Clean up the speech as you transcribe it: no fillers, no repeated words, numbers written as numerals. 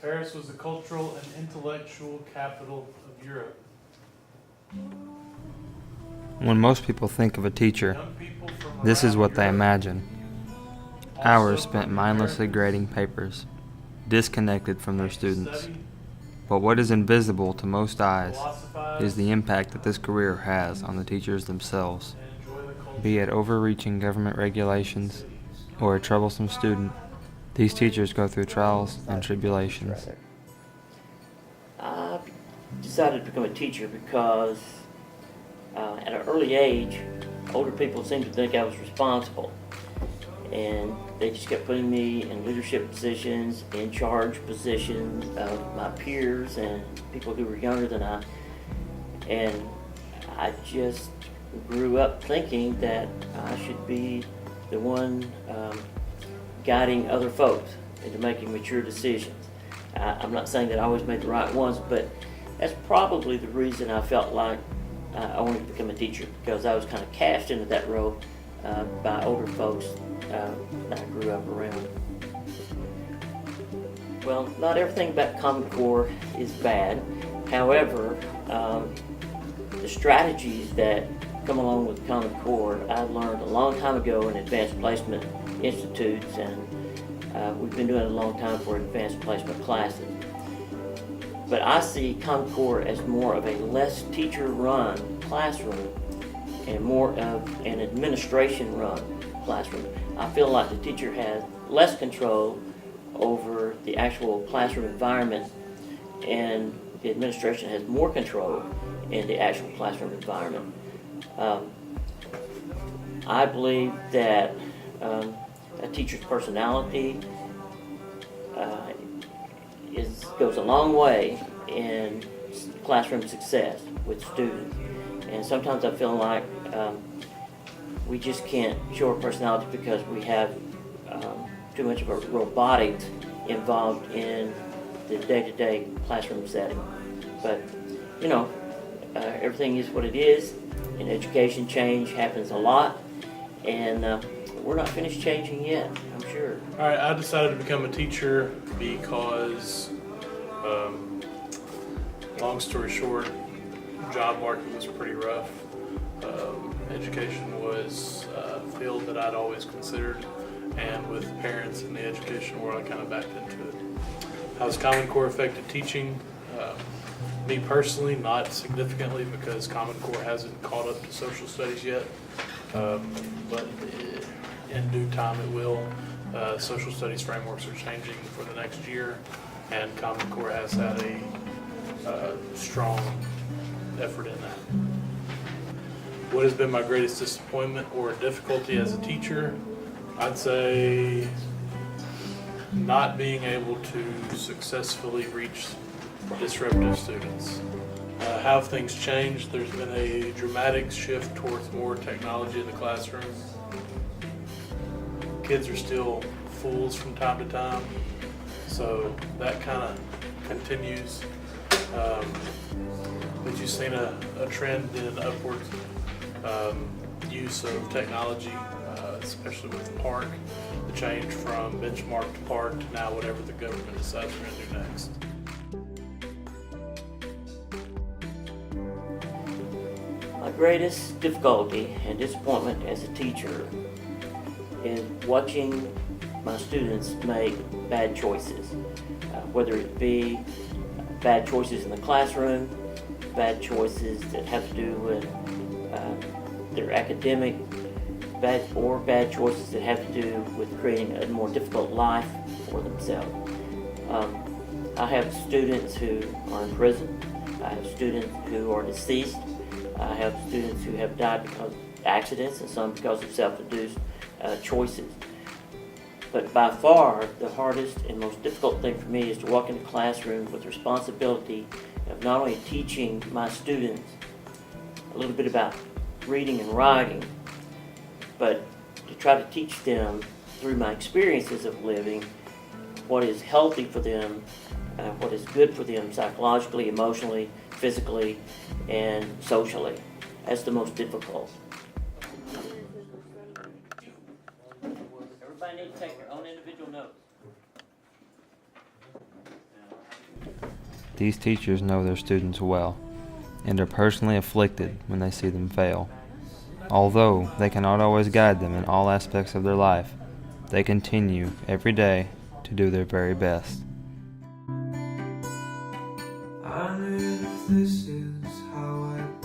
Paris was the cultural and intellectual capital of Europe. When most people think of a teacher, Young people from this is around what they Europe, imagine. also Hours spent from mindlessly Americans, grading papers, disconnected from their students. study, But what is invisible to most eyes philosophize, is the impact that this career has on the teachers themselves. and enjoy the culture Be it overreaching government regulations cities. or a troublesome student, these teachers go through trials and tribulations. I decided to become a teacher because at an early age, older people seemed to think I was responsible. And they just kept putting me in leadership positions, in charge positions of my peers and people who were younger than I. And I just grew up thinking that I should be the one guiding other folks into making mature decisions. I'm not saying that I always made the right ones, but that's probably the reason I felt like I wanted to become a teacher, because I was kind of cast into that role by older folks that I grew up around. Well, not everything about Common Core is bad. However, the strategies that come along with Common Core I learned a long time ago in advanced placement institutes, and we've been doing it a long time for advanced placement classes. But I see Common Core as more of a less teacher-run classroom and more of an administration-run classroom. I feel like the teacher has less control over the actual classroom environment, and the administration has more control in the actual classroom environment. I believe that a teacher's personality goes a long way in classroom success with students. And sometimes I feel like we just can't show our personality because we have too much of a robotics involved in the day-to-day classroom setting. But, you know, everything is what it is. In education, change happens a lot, and we're not finished changing yet, I'm sure. All right, I decided to become a teacher because, long story short, job market was pretty rough. Education was a field that I'd always considered, and with parents in the education world, I kind of backed into it. How has Common Core affected teaching? Me personally, not significantly, because Common Core hasn't caught up to social studies yet, but in due time it will. Social studies frameworks are changing for the next year, and Common Core has had a strong effort in that. What has been my greatest disappointment or difficulty as a teacher? I'd say not being able to successfully reach disruptive students. How have things changed? There's been a dramatic shift towards more technology in the classroom. Kids are still fools from time to time, so that kind of continues. But you've seen a trend in upward use of technology, especially with the park, the change from benchmark to park to now whatever the government decides we're going to do next. My greatest difficulty and disappointment as a teacher is watching my students make bad choices, whether it be bad choices in the classroom, bad choices that have to do with their academic, bad choices that have to do with creating a more difficult life for themselves. I have students who are in prison. I have students who are deceased. I have students who have died because of accidents, and some because of self-induced choices. But by far, the hardest and most difficult thing for me is to walk into classrooms with the responsibility of not only teaching my students a little bit about reading and writing, but to try to teach them through my experiences of living what is healthy for them, what is good for them psychologically, emotionally, physically, and socially. That's the most difficult. Everybody needs to take their own individual notes. These teachers know their students well and are personally afflicted when they see them fail. Although they cannot always guide them in all aspects of their life, they continue every day to do their very best. I knew if this is how I